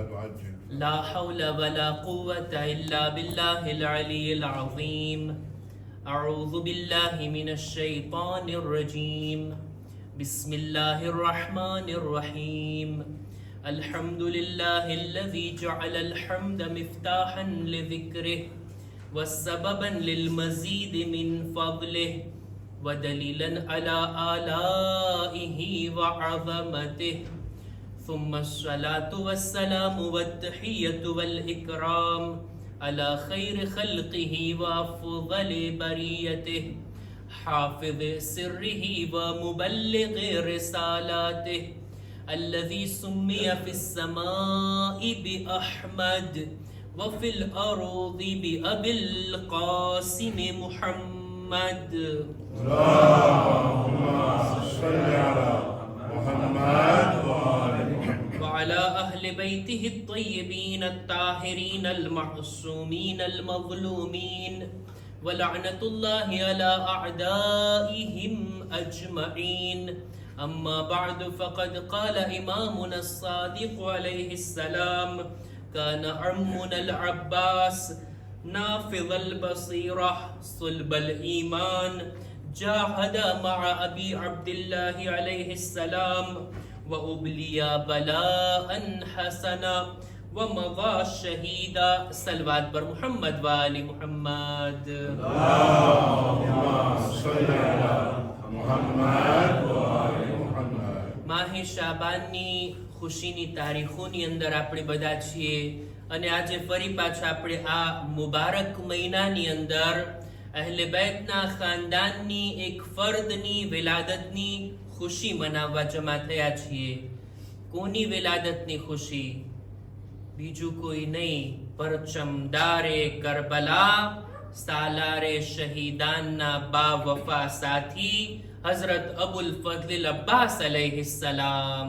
تعجل. لا حول ولا قوة إلا بالله العلي العظيم. أعوذ بالله من الشيطان الرجيم. بسم الله الرحمن الرحيم. الحمد لله الذي جعل الحمد مفتاحا لذكره وسببا للمزيد من فضله ودليلا على آلائه وعظمته. ثم الصلاة والسلام والتحية والإكرام على خير خلقه وأفضل بريته حافظ سره ومبلغ رسالاته الذي سمي في السماء بأحمد وفي الأرض بأبي القاسم محمد. اللهم صل على محمد وعلى أهل بيته الطيبين الطاهرين المعصومين المظلومين ولعنة الله على أعدائهم أجمعين. أما بعد فقد قال إمامنا الصادق عليه السلام: كان عمنا العباس نافذ البصيرة صلب الإيمان جاهد مع أبي عبد الله عليه السلام وأبلي بلاء حسنا ومضى شهيدا. صلوات بر محمد وآل محمد. اللهم صل على محمد وآل محمد. માહ શાબાનની ખુશીની તારીખોની અંદર આપણે બધા છીએ અને આજે ફરી પાછા આપણે આ મુબારક મહિનાની અંદર અહેલે બેતના ખાનદાનની એક ફર્દની વિલાદતની ખુશી મનાવવા જમા થયા છીએ. કોની વિલાદતની ખુશી? બીજું કોઈ નહીં, પરચમદારે કરબલા સાલારે શહીદાનના બા વફા સાથી હઝરત અબુલ ફઝલ અબ્બાસ અલૈહિસ્સલામ.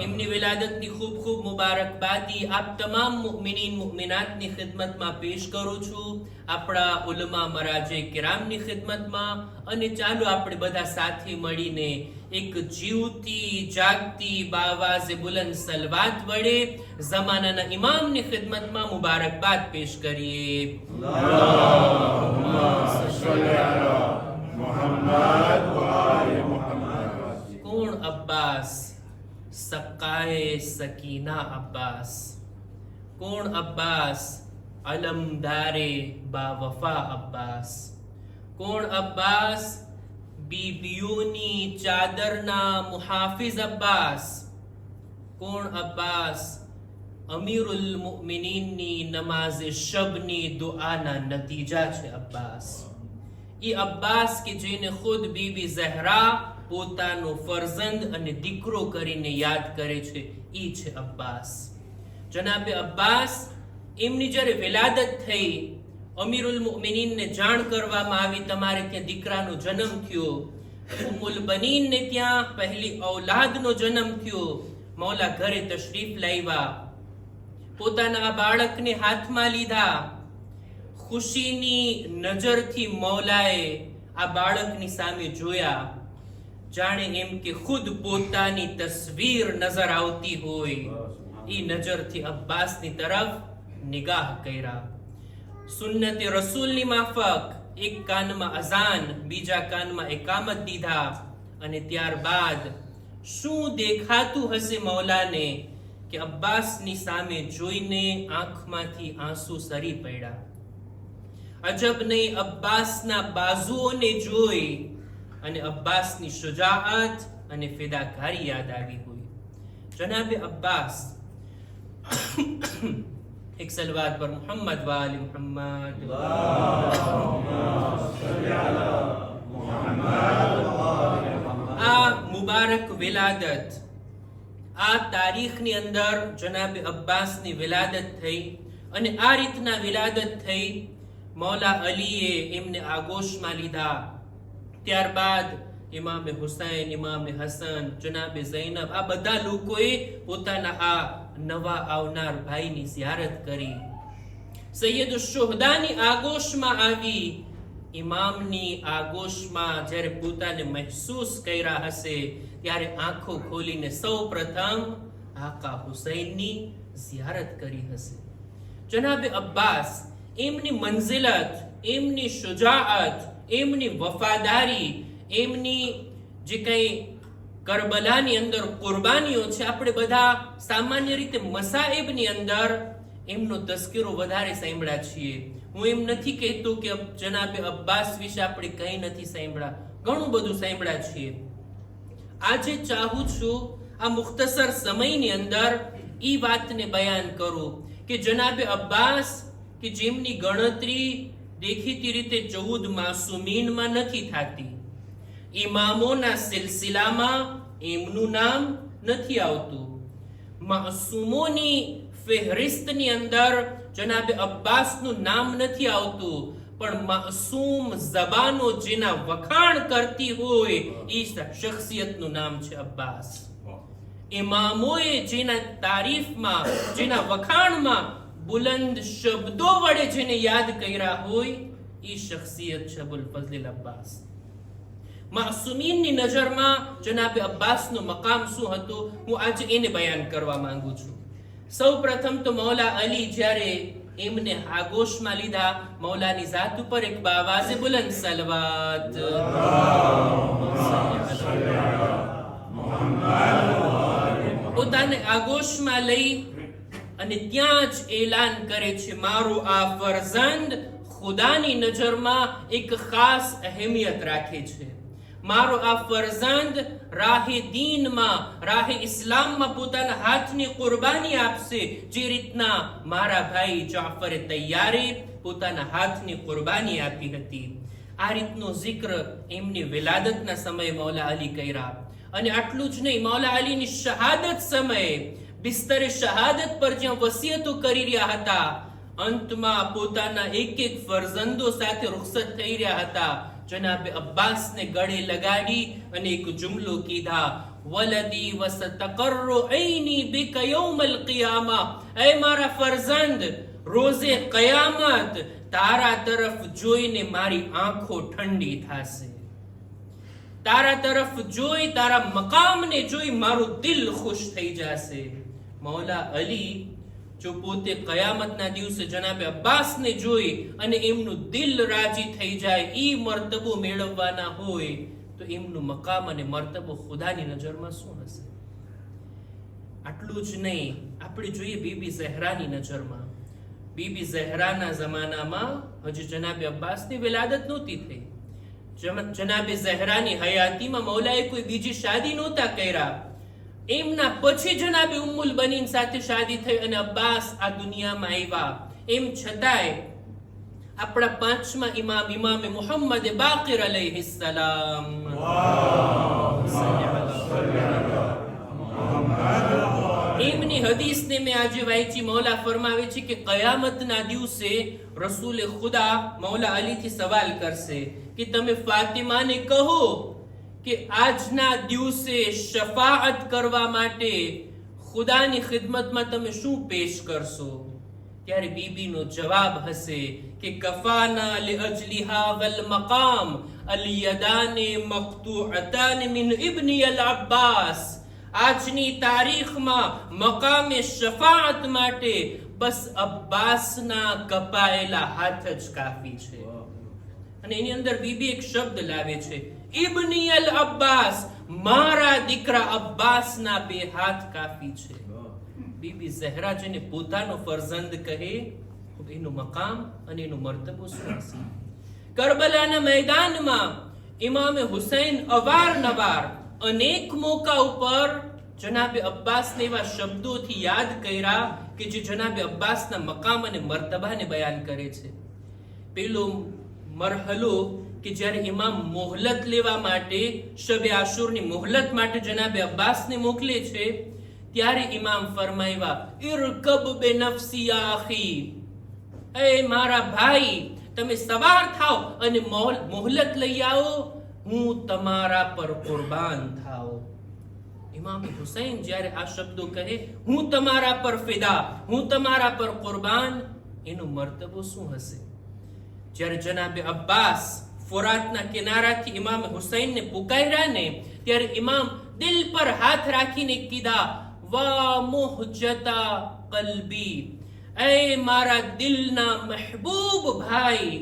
એમની વિલાદતની ખૂબ ખૂબ મુબારકબાદી આપ તમામ મુઅમિનીન મુઅમિનાતની ખિદમતમાં પેશ કરું છું, આપણા ઉલમા મરાજે કિરામની ખિદમતમાં. અને ચાલો આપણે બધા સાથે મળીને એક જીવતી જાગતી બાવાઝે બુલંદ સલવાત વડે ઝમાનાના ઇમામની ખિદમતમાં મુબારકબાદ પેશ કરીએ. કોણ અબ્બાસ? સક્કાએ સકીના અબ્બાસ. કોણ અબ્બાસ? અલમદારે બાવફા અબ્બાસ. કોણ અબ્બાસ? બીબીઓની ચાદરના મુહાફિઝ અબ્બાસ. કોણ અબ્બાસ? અમીરુલ મુઅમિનીનની નમાઝે શબની દુઆના નતીજા છે અબ્બાસ. એ અબ્બાસ કે જેને ખુદ બીબી ઝહરા પોતાનો ફરઝંદ અને દીકરો કરીને યાદ કરે છે, એ છે અબ્બાસ. જનાબે અબ્બાસ એમની જ્યારે વિલાદત થઈ, અમીરુલ મુઅમિનીનને જાણ કરવામાં આવી તમારે ત્યાં દીકરાનો જન્મ થયો. ઉમ્મુલ બનીનને ત્યાં પહેલી ઔલાદનો જન્મ થયો. મૌલા ઘરે તશરીફ લાવ્યા, પોતાના આ બાળકને હાથમાં લીધા. ખુશીની નજરથી મૌલાએ આ બાળકની સામે જોયા, જાણે એમ કે ખુદ પોતાની તસવીર નજર આવતી હોય. એ નજરથી અબ્બાસની તરફ નિગાહ કર્યા. સુન્નતે રસૂલની માફક એક કાનમાં અઝાન, બીજા કાનમાં એકામત દીધા. અને ત્યારબાદ શું દેખાતું હશે મૌલાને કે અબ્બાસની સામે જોઈને આંખમાંથી આંસુ સરી પડ્યા. અજબ નહીં, અબ્બાસના બાજુઓને જોઈ અને અબ્બાસની શુજાઅત અને ફિદાકારી યાદ આવી હોય. જનાબે અબ્બાસ એક સલવાત પર મુહમ્મદ વ આલે મુહમ્મદ. આ મુબારક વિલાદત, આ તારીખની અંદર જનાબે અબ્બાસની વિલાદત થઈ. અને આ રીતના વિલાદત થઈ, મૌલા અલીએ એમને આગોશમાં લીધા. ત્યારબાદ ઇમામે હુસૈન, ઇમામે હસન, જનાબે ઝૈનબ, આ બધા લોકોએ પોતાના આ નવા આવનાર ભાઈની ઝિયારત કરી. સૈયદ શુહદાની આગોશમાં આવી ઇમામની આગોશમાં જ્યારે પોતાને મહેસૂસ કર્યા હશે ત્યારે આંખો ખોલીને સૌ પ્રથમ આકા હુસૈનની ઝિયારત કરી હશે. જનાબે અબ્બાસ એમની મંઝિલત, એમની શુજાઅત, એમની વફાદારી, એમની જે કંઈ કરબલાની અંદર કુરબાનીઓ છે, આપણે બધા સામાન્ય રીતે મસાઈબની અંદર એમનો તસ્કરો વધારે સાંભળ્યા છીએ. હું એમ નથી કહેતો કે જનાબે અબ્બાસ વિશે આપણે કંઈ નથી સાંભળ્યા, ઘણું બધું સાંભળ્યા છીએ. આજે ચાહું છું આ મુખ્તસર સમયની અંદર ઈ વાતને બયાન કરું કે જનાબે અબ્બાસ કે જેમની ગણતરી દેખીતી રીતે 14 માસુમીનમાં નથી થતી, ઇમામોના સિલસિલામાં એમનું નામ નથી આવતું, માસૂમોની ફહેરિસ્તની અંદર જનાબે અબ્બાસનું નામ નથી આવતું, પણ માસૂમ ઝબાનો જેના વખાણ કરતી હોય એ શખ્સિયતનું નામ છે અબ્બાસ. ઇમામોએ જેના તારીફમાં, જેના વખાણમાં બુલંદ શબ્દો વડે જેને યાદ કર્યા હોય એ શખ્સિયત છે અબુલ ફઝલ અબ્બાસ. માસુમીનની નજરમાં જનાબે અબ્બાસનું મકામ શું હતું, હું આજે એને બયાન કરવા માંગુ છું. સૌ પ્રથમ તો મૌલા અલી જ્યારે એમને આગોશમાં લીધા, મૌલાની જાત ઉપર એક બાવાઝે બુલંદ સલવાત પોતાને આગોશમાં લઈ અને ત્યાં જ એલાન કરે છે, મારો આ ફરઝંદ ખુદાની નજરમાં એક ખાસ અહેમિયત રાખે છે. મારો આ ફરઝંદ રાહે દીનમાં, રાહે ઇસ્લામમાં પોતાના હાથની કુરબાની આપશે, જે રીતના મારા ભાઈ જાફરે તૈયારે પોતાના હાથની કુરબાની આપી હતી. આ રીતનો zikr એમની વિલાદતના સમયે મૌલા અલી કર્યા. અને આટલું જ નહીં, મૌલા અલીની શહાદત સમયે બિસ્તરે શહાદત પર જ્યાં વસિયતો કરી રહ્યા હતા, અંતમાં પોતાના એક એક ફરઝંદો સાથે રૂખસત થઈ રહ્યા હતા, જનાબે અબ્બાસને ગળે લગાડી અને એક જુમલો કીધા, વલદી વસતકર્રુ ઐની બિક યૌમલ કિયામા, એ મારા ફરઝંદ, રોઝે કયામત તારા તરફ જોઈને મારી આંખો ઠંડી થશે, તારા તરફ જોઈ, તારા મકામને જોઈ મારું દિલ ખુશ થઈ જશે. મૌલા અલી જો પોતે કયામતના દિવસે જનાબે અબ્બાસને જોઈ અને એમનું દિલ રાજી થઈ જાય, ઈ મર્તબો મેળવવાના હોય તો એમનું મકામ અને મર્તબો ખુદાની નજરમાં શું હશે. આટલું જ નહીં, આપણે જોઈએ બીબી ઝહરાની નજરમાં. બીબી ઝહરાના જમાનામાં હજી જનાબે અબ્બાસની વિલાદત નહોતી થઈ. જનાબે ઝહરાની હયાતીમાં મૌલાએ કોઈ બીજી શાદી નહોતા કર્યા. એમના પછી જનાબે ઉમ્મુલ બનીન સાથે શાદી થઈ અને અબ્બાસ આ દુનિયામાં આવ્યા. એમ છતાંય આપણા પાંચમા ઇમામ, ઇમામે મુહમ્મદ બાકિર અલૈહિસ્સલામ, એમની હદીસને મેં આજે વાંચી. મૌલા ફરમાવે છે કે કયામતના દિવસે રસૂલે ખુદા મૌલા અલીથી સવાલ કરશે કે તમે ફાતિમાને કહો કે આજના દિવસે શફાઅત કરવા માટે ખુદાની ખિદમતમાં તમે શું પેશ કરશો? ત્યારે બીબીનો જવાબ હશે કે કફાના લિઅજલિહા વલ મકામ અલયદાને મક્તુઅતાન મિન ઇબ્ની અલ અબ્બાસ. આજની તારીખમાં મકામે શફાઅત માટે બસ અબ્બાસના કપાયેલા હાથ જ કાફી છે. અને એની અંદર બીબી એક શબ્દ લાવે છે, ઇબ્ની અલ અબ્બાસ, મારા દીકરા અબ્બાસના બે હાથ કાફી છે. બીબી ઝહરા જેને પોતાનો ફરઝંદ કહે, એનું મકામ અને એનું મર્તબો શું હશે. કરબલાના મેદાનમાં ઇમામે હુસૈન અવારનવાર અનેક મોકા ઉપર જનાબે અબ્બાસને એવા શબ્દોથી યાદ કર્યા કે જે જનાબે અબ્બાસના મકામ અને મર્તબાને બયાન કરે છે. પેલો મરહલો કે જ્યારે ઇમામ મોહલત લેવા માટે, શબે આશુરની મોહલત માટે જનાબે અબ્બાસને મોકલે છે, ત્યારે ઇમામ ફરમાવ્યા, ઇરકબ બેનફસી યા અખી, એ મારા ભાઈ તમે સવાર થાઓ અને મોહલત લઈ આવો, હું તમારા પર કુરબાન થાઓ. ઇમામ હુસૈન જ્યારે આ શબ્દો કહે, હું તમારા પર ફિદા, હું તમારા પર કુરબાન, એનો મર્તબો શું હશે? જ્યારે જનાબે અબ્બાસ ફુરાતના કિનારાથી ઇમામ હુસૈનને પુકાર્યા ને ત્યારે ઇમામ દિલ પર હાથ રાખીને કીધા, વા મુહજતા કલ્બી, એ મારા દિલના મહેબૂબ ભાઈ,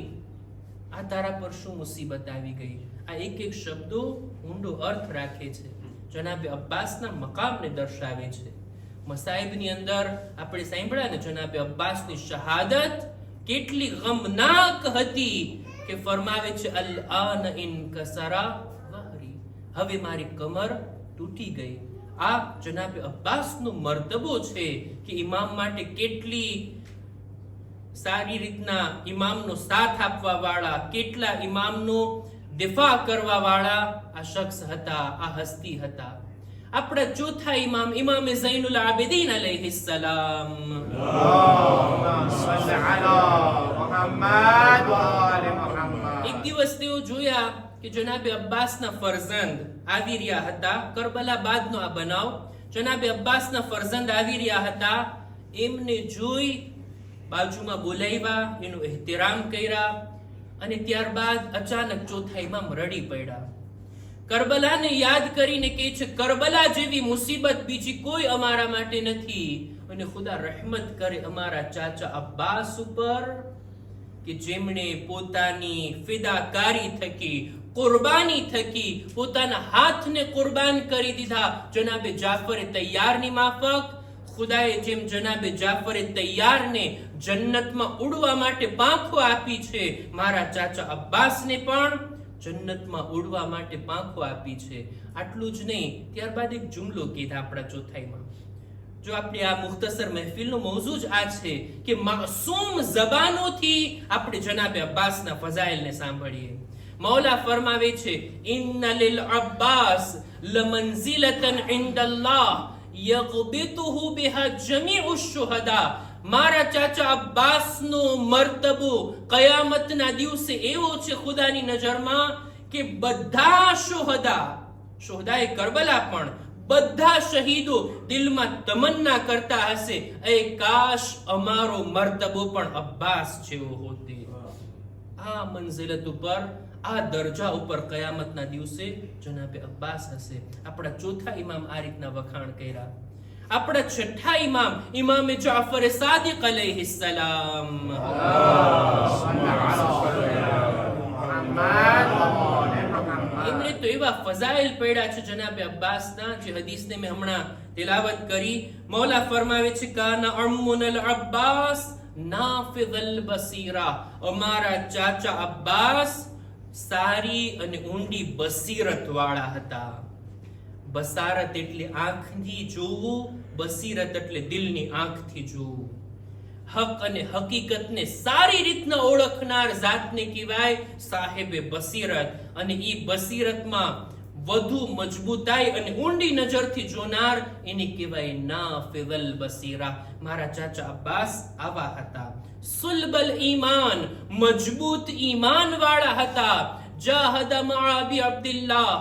આ તારા પર શું મુસીબત આવી ગઈ. આ એક એક શબ્દો ઊંડો અર્થ રાખે છે, જનાબે અબ્બાસના મકામને દર્શાવે છે. મસાઈબની અંદર આપણે સાંભળ્યા ને જનાબે અબ્બાસની શહાદત કેટલી ગમનાક હતી કે ફરમાવે છે, અલ આન ઇનકસરા વહરી, હવે મારી કમર તૂટી ગઈ. આ જનાબે અબ્બાસનો મર્તબો છે કે ઇમામ માટે કેટલી સારી રીતના ઇમામનો સાથ આપવા વાળા, કેટલા ઇમામનો દિફા કરવા વાળા આ શખ્સ હતા, આ હસ્તી હતા. આપણા ચોથા ઇમામ ઇમામ ઝૈનુલ આબિદીન અલૈહિસ્સલામ. એક દિવસ તેઓ જોયા કે જનાબે અબ્બાસના ફરઝંદ આવી રહ્યા હતા. કરબલા બાદનો આ બનાવ. જનાબે અબ્બાસના ફરઝંદ આવી રહ્યા હતા. એમને જોઈ બાજુમાં બોલાવ્યા, એનું એહતરામ કર્યા અને ત્યારબાદ અચાનક ચોથા ઇમામ રડી પડ્યા. કરબલાને યાદ કરીને કહે છે, કરબલા જેવી મુસીબત બીજી કોઈ અમારા માટે નથી અને ખુદા રહેમત કરે અમારા ચાચા અબ્બાસ ઉપર કે જેમણે પોતાની ફિદાકારી થકી, કુરબાની થકી પોતાના હાથને કુરબાન કરી દીધા જનાબે જાફરે તૈયારની માફક. ખુદાએ જેમ જનાબે જાફરે તૈયારને જન્નતમાં ઉડવા માટે પાંખો આપી છે, મારા ચાચા અબ્બાસને પણ જન્નતમાં ઉડવા માટે પાંખો આપી છે. આટલું જ નહીં, ત્યારબાદ એક જુમલો કીધા આપણા ચોથાઈમાં. જો આપણે આ મુખ્તસર મહેફિલનો મૌઝૂ જ આ છે કે માસૂમ ઝબાનોથી આપણે જનાબે અબ્બાસના ફઝાઇલને સાંભળીએ. મૌલા ફરમાવે છે, ઇન્ન લિલ અબ્બાસ લમંઝિલતન ઇન્દલ્લાહ યગબિતુહુ બિહા જમીઉ શુહદા. મારા ચાચા અબ્બાસનો મર્તબો કયામતના દિવસે એવો છે ખુદાની નજરમાં કે બધા શુહદાએ કરબલા પણ બધા શહીદો દિલમાં તમન્ના કરતા હશે, એ કાશ અમારો મર્તબો પણ અબ્બાસ જેવો હોતે. આ મંઝિલત ઉપર, આ દરજા ઉપર કયામતના દિવસે જનાબે અબ્બાસ હશે. આપણા ચોથા ઇમામ આ રીતના વખાણ કર્યા. આપણા છઠ્ઠા ઇમામ ઇમામે જાફર સાદિક અલૈહિસ્સલામ. એમણે તો એવા ફઝાઇલ પડ્યા છે જનાબે અબ્બાસના, જે હદીસને મેં હમણાં તિલાવત કરી. મૌલા ફરમાવે છે, કાના અમ્મુનલ અબ્બાસ નાફિઝલ બસીરા. અમારા ચાચા અબ્બાસ સારી અને ઊંડી બસીરત વાળા હતા. બસારત એટલે આંખથી જોવું, બસીરત એટલે દિલની આંખથી જોવું. હક અને હકીકતને સારી રીતના ઓળખનાર જાતને કહેવાય સાહેબે બસીરત. અને ઈ બસીરતમાં વધુ મજબૂતાઈ અને ઊંડી નજરથી જોનાર એને કહેવાય નાફિઝલ બસીરા. મારા ચાચા અબ્બાસ આવા હતા. સુલબલ ઈમાન, મજબૂત ઈમાન વાળા હતા. જાહદ મા અબી અબ્દુલ્લાહ.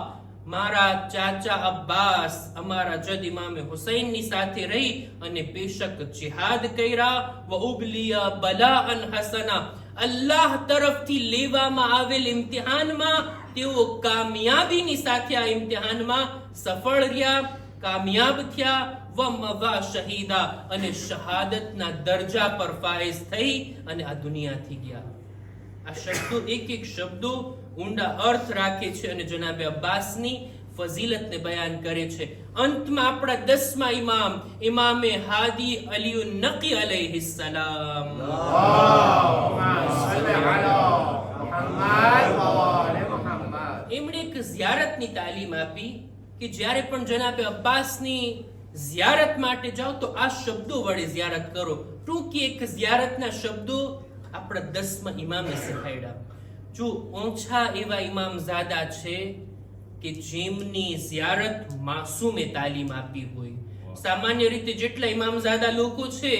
મારા ચાચા અબ્બાસ અમારા જદ ઇમામે હુસૈનની સાથે રહી અને બેશક જિહાદ કર્યા. વ ઉબલિયા બલાઅન હસના. અલ્લાહ તરફથી લેવામાં આવેલ ઇમ્તિહાનમાં તેઓ કામયાબીની સાથે આ ઇમ્તિહાનમાં સફળ રહ્યા, કામયાબ થયા. વ મવા શહીદા. અને શહાદતના દરજા પર ફાઇઝ થઈ અને આ દુનિયાથી ગયા. આ શબ્દો, એક એક શબ્દો ઊંડા અર્થ રાખે છે અને જનાબે અબ્બાસની ફઝીલતને બયાન કરે છે. અંતમાં આપણા 10મા ઇમામ ઇમામે હાદી અલી નકી અલૈહિસ્સલામ. એમણે એક ઝિયારતની તાલીમ આપી કે જ્યારે પણ જનાબે અબ્બાસની ઝિયારત માટે જાઓ તો આ શબ્દો વડે ઝિયારત કરો. ટૂંકી એક ઝિયારતના શબ્દો આપણા 10મા ઇમામે શીખવાડ્યા. જો ઓછા એવા ઇમામઝાદા છે કે જેમની ઝિયારત માસૂમે તાલીમ આપી હોય. સામાન્ય રીતે જેટલા ઇમામઝાદા લોકો છે,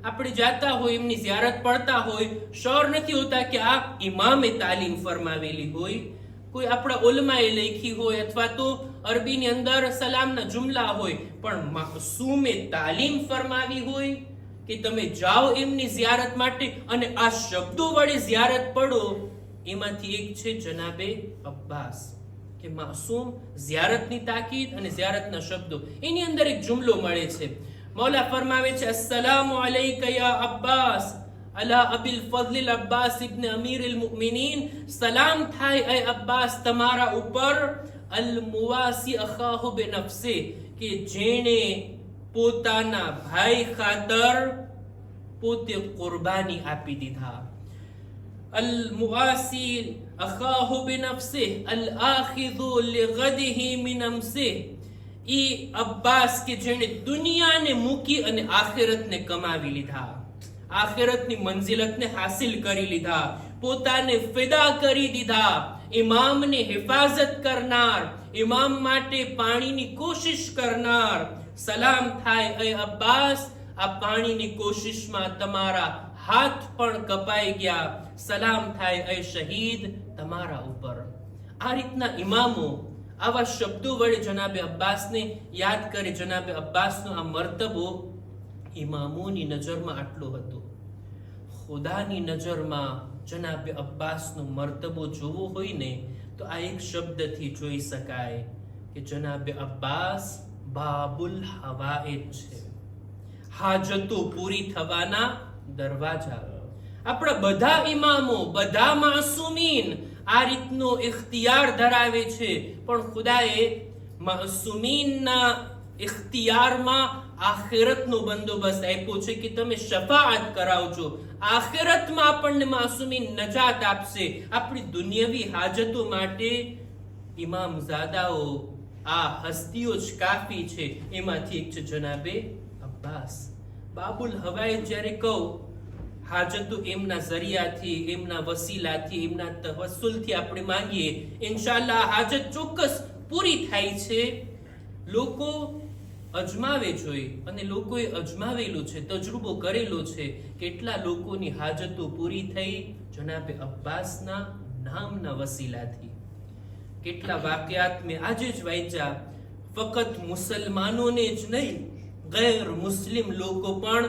આપણે જાતા હોય, એમની ઝિયારત પડતા હોય, શ્યોર નથી હોતા કે આ ઇમામે તાલીમ ફરમાવેલી હોય. કોઈ આપણા ઉલમાએ લખી હોય અથવા તો અરબીની અંદર સલામના જુમલા હોય, પણ માસૂમે તાલીમ ફરમાવી હોય કે તમે જાઓ એમની ઝિયારત માટે અને આ શબ્દો વડે ઝિયારત પડો, એમાંથી એક છે જનાબે અબ્બાસ, કે માસૂમ ઝિયારતની તાકીદ અને ઝિયારતના શબ્દો. એની અંદર એક જુમલો મળે છે. મૌલા ફરમાવે છે, અસ્સલામુ અલૈકા યા અબ્બાસ અલા અબિલ ફઝલ અબ્બાસ ઇબ્ન અમીર અલ મુમિનીન. સલામ થાય એ અબ્બાસ તમારા ઉપર, અલ મુવાસી અખાહુ બિનફસે, કે જેણે પોતાના ભાઈ ખાતર પોતે કુરબાની આપી દીધા. અલ મુવાસી અખાહુ બિનફસે અલ આખિદુ લિગદિહી મિન અમસે. ઈ અબ્બાસ કે જેણે દુનિયાને મૂકી અને આખિરતને કમાવી લીધા, આખિરતની મંઝિલતને હાસિલ કરી લીધા, પોતાને ફિદા કરી દીધા. ઇમામને હિફાજત કરનાર, ઇમામ માટે પાણીની કોશિશ કરનાર. સલામ થાય એ અબ્બાસ, આ પાણીની કોશિશમાં તમારા હાથ પણ કપાઈ ગયા. સલામ થાય એ શહીદ તમારા ઉપર. આ રીતના ઇમામો આવા શબ્દો વડે જનાબે અબ્બાસને યાદ કરે. જનાબે અબ્બાસનો આ મર્તબો ઇમામોની નજરમાં આટલો હતો. ખુદાની નજરમાં જનાબે અબ્બાસનો મર્તબો જોવો હોય ને તો આ એક શબ્દથી જોઈ શકાય કે જનાબે અબ્બાસ બાબુલ હવાએજ છે, હાજતો પૂરી થવાના દરવાજા. આપણા બધા ઇમામો, બધા માસૂમીન આ રીતનો ઇખ્તિયાર ધરાવે છે, પણ ખુદાએ માસૂમીનના ઇખ્તિયારમાં આખિરતનો બંદોબસ્ત આપ્યો છે કે તમે શફાઅત કરાવજો. આખિરતમાં આપણને માસૂમીન નજાત આપશે. આપણી દુનિયાવી હાજતો માટે ઇમામઝાદાઓ, આ હસ્તીઓ જ કાફી છે. એમાંથી એક છે જનાબે અબ્બાસ. બાબુલ હવાએ જ્યારે કહું, હાજતો એમના ઝરિયાથી, એમના વસીલાથી, એમના તવસ્સુલથી આપણે માંગીએ, ઇન્શાઅલ્લાહ હાજત ચોક્કસ પૂરી થાય છે. લોકો અજમાવે જોઈ, અને લોકોએ અજમાવેલું છે, તજરુબો કરેલો છે. કેટલા લોકોની હાજતો પૂરી થઈ જનાબે અબ્બાસના નામના વસીલાથી. કેટલા વાકયાત મેં આજે જ વાંચ્યા. ફક્ત મુસલમાનોને જ નહીં, ગેર મુસ્લિમ લોકો પણ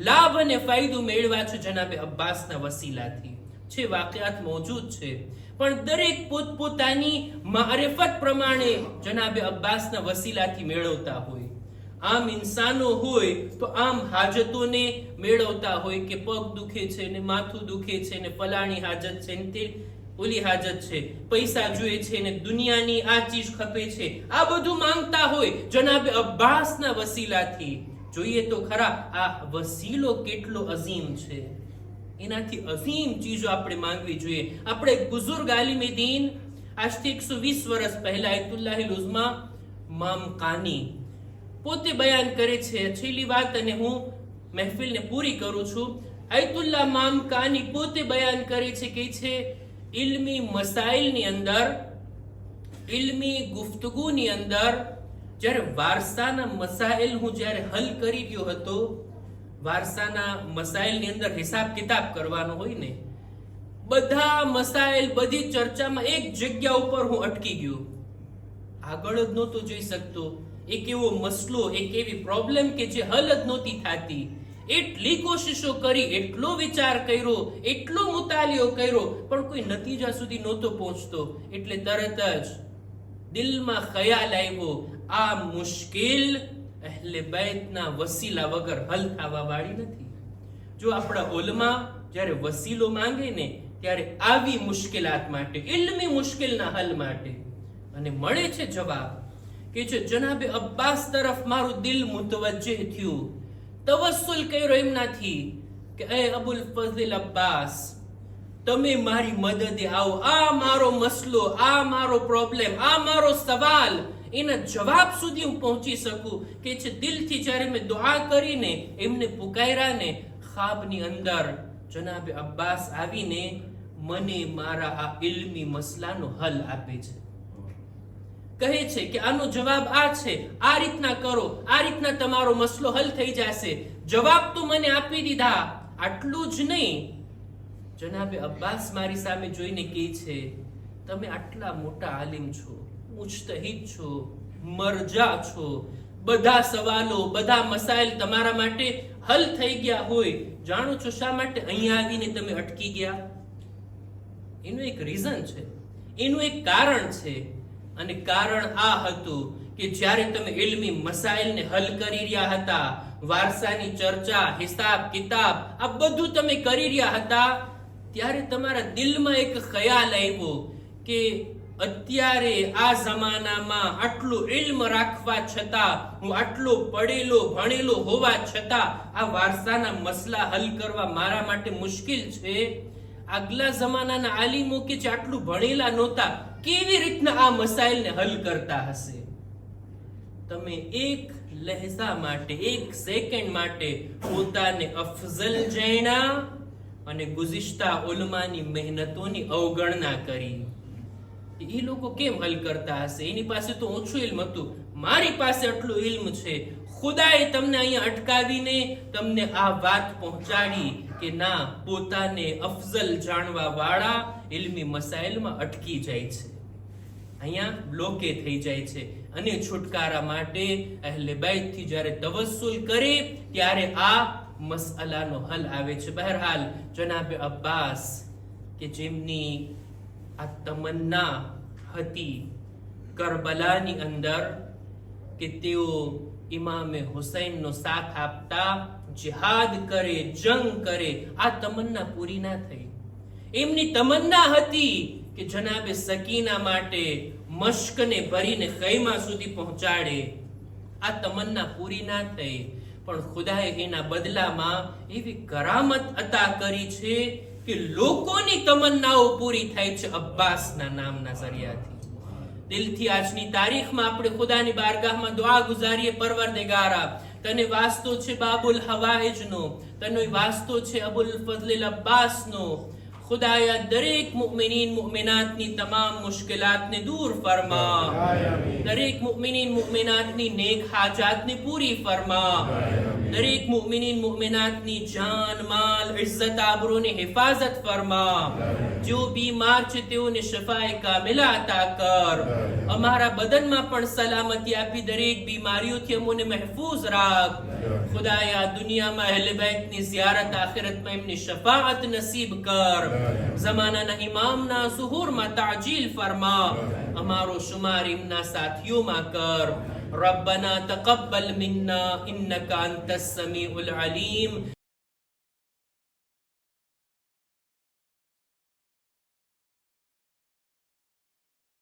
લાભ અને ફાયદો મેળવ્યા છે જનાબે અબ્બાસના વસીલાથી. છે વાકયાત મોજૂદ છે, પણ દરેક પોતપોતાની મારિફત પ્રમાણે જનાબે અબ્બાસના વસીલાથી મેળવતા હોય. આમ ઇન્સાનો હોય તો આમ હાજતોને મેળવતા હોય કે પગ દુખે છે ને માથું દુખે છે ને ફલાણી હાજત છે ને તે ઓલી હાજત છે, પૈસા જોઈએ છે ને દુનિયાની આ ચીજ ખપે છે, આ બધું માંગતા હોય જનાબે અબ્બાસના વસીલાથી. જોઈએ તો ખરા આ વસીલો કેટલો અઝીમ છે. એનાથી અઝીમ ચીજો આપણે માંગવી જોઈએ. આપણે બુઝુર્ગ આલિમે દીન આજથી 120 વર્ષ પહેલા આયતુલ્લાહિલ ઉઝ્મા મામકાની પોતે બયાન કરે છે. છેલ્લી વાત અને હું મહેફિલને પૂરી કરું છું. આયતુલ્લાહ મામકાની પોતે બયાન કરે છે કે છે ઇલ્મી મસાઇલની અંદર, ઇલ્મી ગુફ્તગુની અંદર જ્યારે વારસાના મસાઇલ હું જ્યારે હલ કરી ગયો હતો, વારસાના મસાઇલની અંદર હિસાબ કિતાબ કરવાનો હોય ને, બધા મસાઇલ, બધી ચર્ચામાં એક જગ્યા ઉપર હું અટકી ગયો. આગળ જ નહોતો જઈ શકતો. એક એવો મસલો, એક એવી પ્રોબ્લેમ કે જે હલ જ નહોતી થતી. એટલી કોશિશો કરી, એટલો વિચાર કર્યો, એટલો મુતાલિયો કર્યો, પણ કોઈ નતીજા સુધી નહોતો પહોંચતો. એટલે તરત જ દિલમાં ખ્યાલ આવ્યો, આ મુશ્કેલ અહલે બૈતના વસીલા વગર હલ થવા વાળી નથી. જો આપણા ઉલમા જ્યારે વસીલો માંગે ને ત્યારે આવી મુશ્કેલાત માટે, ઇલ્મી મુશ્કેલના હલ માટે, અને મળે છે જવાબ કે છે જનાબે અબ્બાસ તરફ મારું દિલ મુતવજ્જહ થયું. તવસ્સુલ કર્યો એમનાથી કે એ અબુલ ફઝલ અબ્બાસ, તમે મારી મદદે આવો. આ મારો મસલો, આ મારો પ્રોબ્લેમ, આ મારો સવાલ, એના જવાબ સુધી હું પહોંચી શકું. કે છે દિલથી જ્યારે મેં દુઆ કરીને એમને પુકાર્યા ને, ખ્વાબની અંદર જનાબે અબ્બાસ આવીને મને મારા આ ઇલ્મી મસલાનો હલ આપે છે. કહે છે કે આનો જવાબ આ છે, આ રીતના કરો, આ રીતના તમારો મસલો હલ થઈ જશે. જવાબ તો મને આપી દીધા. આટલું જ નહીં, જનાબે અબ્બાસ મારી સામે જોઈને કહે છે તમે આટલા મોટા આલિમ છો, મુજતહિદ છો, મરજા છો, બધા સવાલો, બધા મસાઇલ તમારા માટે હલ થઈ ગયા હોય, જાણો છો શા માટે અહીંયા આવીને તમે અટકી ગયા? એનું એક રીઝન છે, એનું એક કારણ છે. અને કારણ આ હતું કે જ્યારે તમે ઇલ્મી મસાઇલને હલ કરી રહ્યા હતા, વારસાની ચર્ચા, હિસાબ કિતાબ આ બધું તમે કરી રહ્યા હતા, ત્યારે તમારા દિલમાં એક ખ્યાલ આવ્યો કે અત્યારે આ જમાનામાં આટલું ઇલ્મ રાખવા છતાં, હું આટલો પડેલો ભણેલો હોવા છતાં આ વારસાના મસલા હલ કરવા મારા માટે મુશ્કેલ છે. આગલા જમાનાના આલિમો કે જે આટલું ભણેલા નહોતા, કેવી રીતના આ મસાઇલને હલ કરતા હશે? તમે એક લહેજા માટે, એક સેકન્ડ માટે પોતાને અફઝલ જાણ્યા અને ગુઝિશ્તા ઉલમાની મહેનતોની અવગણના કરી. એ લોકો કેમ હલ કરતા હશે? એની પાસે તો ઓછું ઇલ્મ હતું, મારી પાસે આટલું ઇલ્મ છે. ખુદાએ તમને અહીંયા અટકાવીને તમને આ વાત પહોંચાડી કે ના, પોતાને અફઝલ જાણવા વાળા ઇલ્મી મસાઇલમાં અટકી જાય છે, અહીંયા બ્લોકે થઈ જાય છે. અને છુટકારા માટે અહેલે બાઈત થી જ્યારે તવસ્સુલ કરે ત્યારે આ મસલાનો હલ આવે છે. બહરહાલ જનાબે અબ્બાસ કે જેમની આ તમન્ના હતી કરબલાની અંદર કે તેઓ ઇમામે હુસૈનનો સાથ આપતા, જિહાદ કરે, જંગ કરે, આ તમન્ના પૂરી ના થઈ. એમની તમન્ના હતી કે જનાબે સકીના માટે મશ્કને ભરીને ખૈમા સુધી પહોંચાડે. આ તમન્ના પૂરી ના થઈ, પણ ખુદાએ એના બદલામાં એવી કરામત અતા કરી છે કે લોકોની તમન્નાઓ પૂરી થાય છે અબ્બાસના નામના ઝરિયાથી. દિલથી આજની તારીખમાં આપણે ખુદાની બારગાહમાં દુઆ ગુજારીએ, પરવરદિગારા તને વાસ્તો છે બાબુલ હવાઇજનો, તને વાસ્તો છે અબુલ ફઝલ અબ્બાસનો. ખુદાયા દરેક મુઅમિનીન મુઅમિનાતની તમામ મુશ્કેલાતને દૂર ફરમા, દરેક મુઅમિનીન મુઅમિનાતની નેક હાજાતને પૂરી ફરમા, દરેક મુઅમિનીન મુઅમિનાતની જાન માલ ઇઝ્ઝત આબરૂની હિફાજત ફરમા. જો બીમાર છે તેઓને શફાએ કામિલા અતા કર. અમારા બદનમાં પણ સલામતી આપી દરેક બીમારીઓથી અમોને મહેફૂઝ રાખ. ખુદાયા દુનિયામાં અહેલે બેતની ઝિયારત, આખિરતમાં એમની શફાઅત નસીબ કર. ઝમાનાના ઇમામના ઝુહૂરમાં તાજીલ ફરમા. અમારો શુમાર એમના સાથીઓમાં કર. ربنا تقبل منا إنك أنت السميع العليم